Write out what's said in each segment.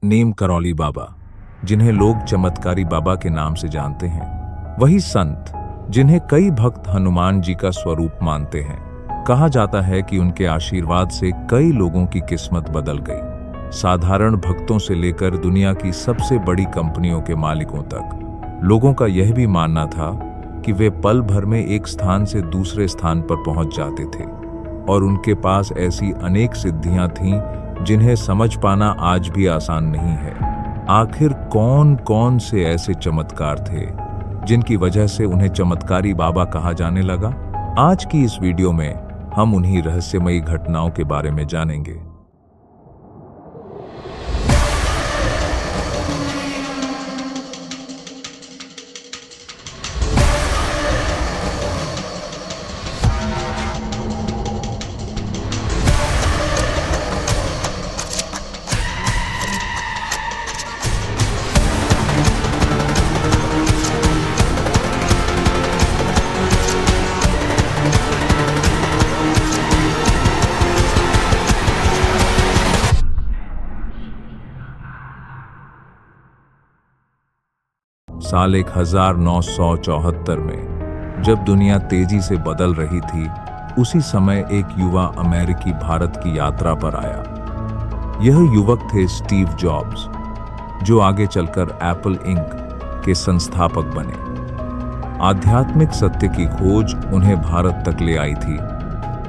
नीम करौली बाबा, जिन्हें लोग चमत्कारी बाबा के नाम से जानते हैं, वही संत जिन्हें कई भक्त हनुमान जी का स्वरूप मानते हैं। कहा जाता है कि उनके आशीर्वाद से कई लोगों की किस्मत बदल गई। साधारण भक्तों से लेकर दुनिया की सबसे बड़ी कंपनियों के मालिकों तक लोगों का यह भी मानना था कि वे पल भर में एक स्थान से दूसरे स्थान पर पहुंच जाते थे और उनके पास ऐसी अनेक सिद्धियां थीं जिन्हें समझ पाना आज भी आसान नहीं है। आखिर कौन कौन से ऐसे चमत्कार थे जिनकी वजह से उन्हें चमत्कारी बाबा कहा जाने लगा? आज की इस वीडियो में हम उन्हीं रहस्यमयी घटनाओं के बारे में जानेंगे। साल 1974 में जब दुनिया तेजी से बदल रही थी, उसी समय एक युवा अमेरिकी भारत की यात्रा पर आया। यह युवक थे स्टीव जॉब्स, जो आगे चलकर एप्पल इंक के संस्थापक बने। आध्यात्मिक सत्य की खोज उन्हें भारत तक ले आई थी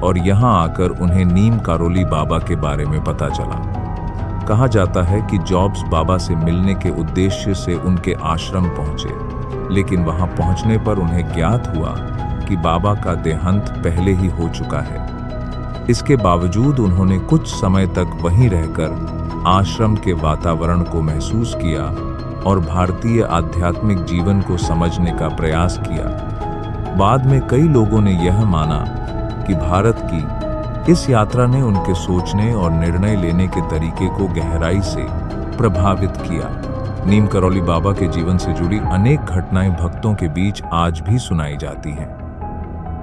और यहां आकर उन्हें नीम करौली बाबा के बारे में पता चला। कहा जाता है कि जॉब्स बाबा से मिलने के उद्देश्य से उनके आश्रम पहुंचे, लेकिन वहां पहुंचने पर उन्हें ज्ञात हुआ कि बाबा का देहांत पहले ही हो चुका है। इसके बावजूद उन्होंने कुछ समय तक वहीं रहकर आश्रम के वातावरण को महसूस किया और भारतीय आध्यात्मिक जीवन को समझने का प्रयास किया। बाद में कई लोगों ने यह माना कि भारत की इस यात्रा ने उनके सोचने और निर्णय लेने के तरीके को गहराई से प्रभावित किया। नीम करौली बाबा के जीवन से जुड़ी अनेक घटनाएं भक्तों के बीच आज भी सुनाई जाती हैं।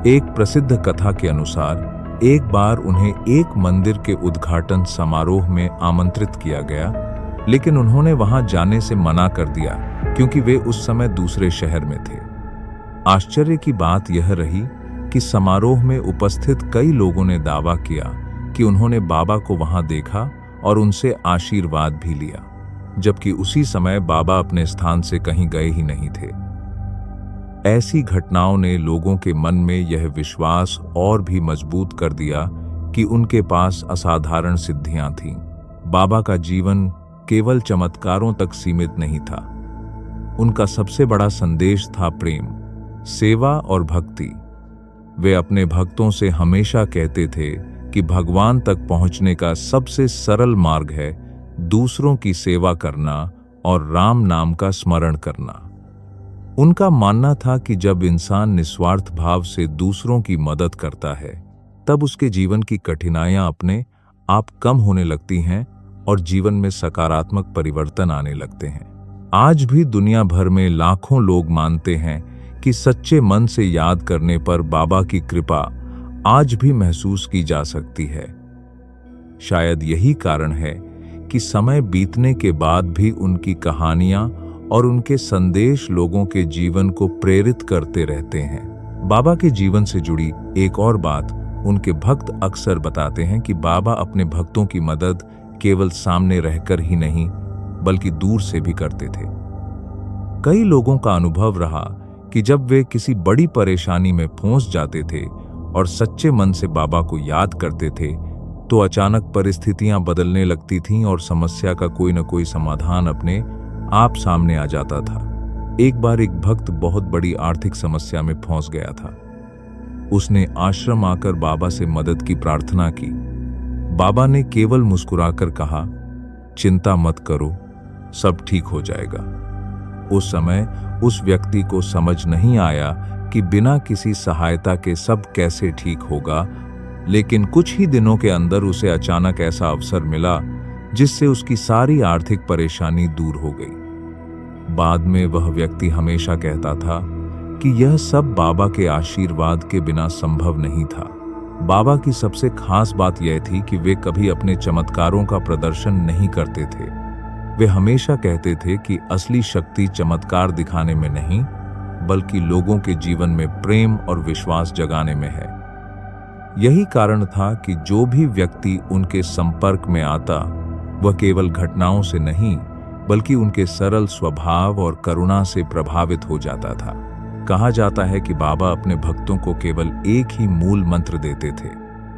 एक प्रसिद्ध कथा के अनुसार एक बार उन्हें एक मंदिर के उद्घाटन समारोह में आमंत्रित किया गया, लेकिन उन्होंने वहां जाने से मना कर दिया क्योंकि वे उस समय दूसरे शहर में थे। आश्चर्य की बात यह रही कि समारोह में उपस्थित कई लोगों ने दावा किया कि उन्होंने बाबा को वहां देखा और उनसे आशीर्वाद भी लिया, जबकि उसी समय बाबा अपने स्थान से कहीं गए ही नहीं थे। ऐसी घटनाओं ने लोगों के मन में यह विश्वास और भी मजबूत कर दिया कि उनके पास असाधारण सिद्धियां थीं। बाबा का जीवन केवल चमत्कारों तक सीमित नहीं था। उनका सबसे बड़ा संदेश था प्रेम, सेवा और भक्ति। वे अपने भक्तों से हमेशा कहते थे कि भगवान तक पहुंचने का सबसे सरल मार्ग है दूसरों की सेवा करना और राम नाम का स्मरण करना। उनका मानना था कि जब इंसान निस्वार्थ भाव से दूसरों की मदद करता है, तब उसके जीवन की कठिनाइयां अपने आप कम होने लगती हैं और जीवन में सकारात्मक परिवर्तन आने लगते हैं। आज भी दुनिया भर में लाखों लोग मानते हैं कि सच्चे मन से याद करने पर बाबा की कृपा आज भी महसूस की जा सकती है। शायद यही कारण है कि समय बीतने के बाद भी उनकी कहानियां और उनके संदेश लोगों के जीवन को प्रेरित करते रहते हैं। बाबा के जीवन से जुड़ी एक और बात उनके भक्त अक्सर बताते हैं कि बाबा अपने भक्तों की मदद केवल सामने रहकर ही नहीं, बल्कि दूर से भी करते थे। कई लोगों का अनुभव रहा कि जब वे किसी बड़ी परेशानी में फंस जाते थे और सच्चे मन से बाबा को याद करते थे, तो अचानक परिस्थितियां बदलने लगती थीं और समस्या का कोई न कोई समाधान अपने आप सामने आ जाता था। एक बार एक भक्त बहुत बड़ी आर्थिक समस्या में फंस गया था। उसने आश्रम आकर बाबा से मदद की प्रार्थना की। बाबा ने केवल मुस्कुराकर कहा, चिंता मत करो, सब ठीक हो जाएगा। उस समय उस व्यक्ति को समझ नहीं आया कि बिना किसी सहायता के सब कैसे ठीक होगा, लेकिन कुछ ही दिनों के अंदर उसे अचानक ऐसा अवसर मिला जिससे उसकी सारी आर्थिक परेशानी दूर हो गई। बाद में वह व्यक्ति हमेशा कहता था कि यह सब बाबा के आशीर्वाद के बिना संभव नहीं था। बाबा की सबसे खास बात यह थी कि वे कभी अपने चमत्कारों का प्रदर्शन नहीं करते थे। वे हमेशा कहते थे कि असली शक्ति चमत्कार दिखाने में नहीं, बल्कि लोगों के जीवन में प्रेम और विश्वास जगाने में है। यही कारण था कि जो भी व्यक्ति उनके संपर्क में आता, वह केवल घटनाओं से नहीं, बल्कि उनके सरल स्वभाव और करुणा से प्रभावित हो जाता था। कहा जाता है कि बाबा अपने भक्तों को केवल एक ही मूल मंत्र देते थे: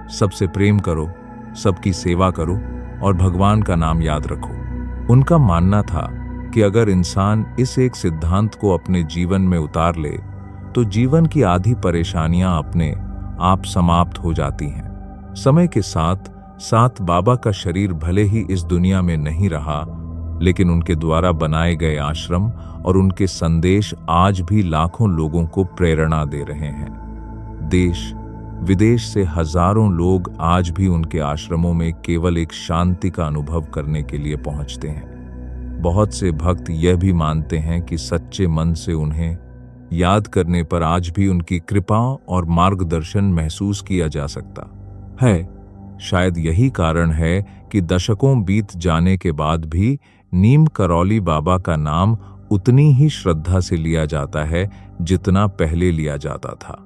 सबसे प्रेम करो, सबकी सेवा करो और भगवान का नाम याद रखो। उनका मानना था कि अगर इंसान इस एक सिद्धांत को अपने जीवन में उतार ले, तो जीवन की आधी परेशानियां अपने आप समाप्त हो जाती हैं। समय के साथ साथ बाबा का शरीर भले ही इस दुनिया में नहीं रहा, लेकिन उनके द्वारा बनाए गए आश्रम और उनके संदेश आज भी लाखों लोगों को प्रेरणा दे रहे हैं। देश विदेश से हजारों लोग आज भी उनके आश्रमों में केवल एक शांति का अनुभव करने के लिए पहुंचते हैं। बहुत से भक्त यह भी मानते हैं कि सच्चे मन से उन्हें याद करने पर आज भी उनकी कृपा और मार्गदर्शन महसूस किया जा सकता है। शायद यही कारण है कि दशकों बीत जाने के बाद भी नीम करौली बाबा का नाम उतनी ही श्रद्धा से लिया जाता है जितना पहले लिया जाता था।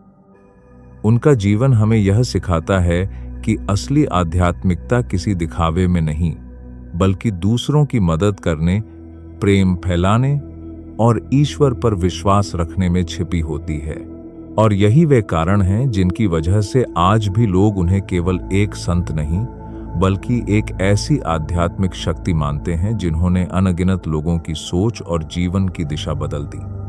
उनका जीवन हमें यह सिखाता है कि असली आध्यात्मिकता किसी दिखावे में नहीं, बल्कि दूसरों की मदद करने, प्रेम फैलाने और ईश्वर पर विश्वास रखने में छिपी होती है। और यही वे कारण हैं जिनकी वजह से आज भी लोग उन्हें केवल एक संत नहीं, बल्कि एक ऐसी आध्यात्मिक शक्ति मानते हैं जिन्होंने अनगिनत लोगों की सोच और जीवन की दिशा बदल दी।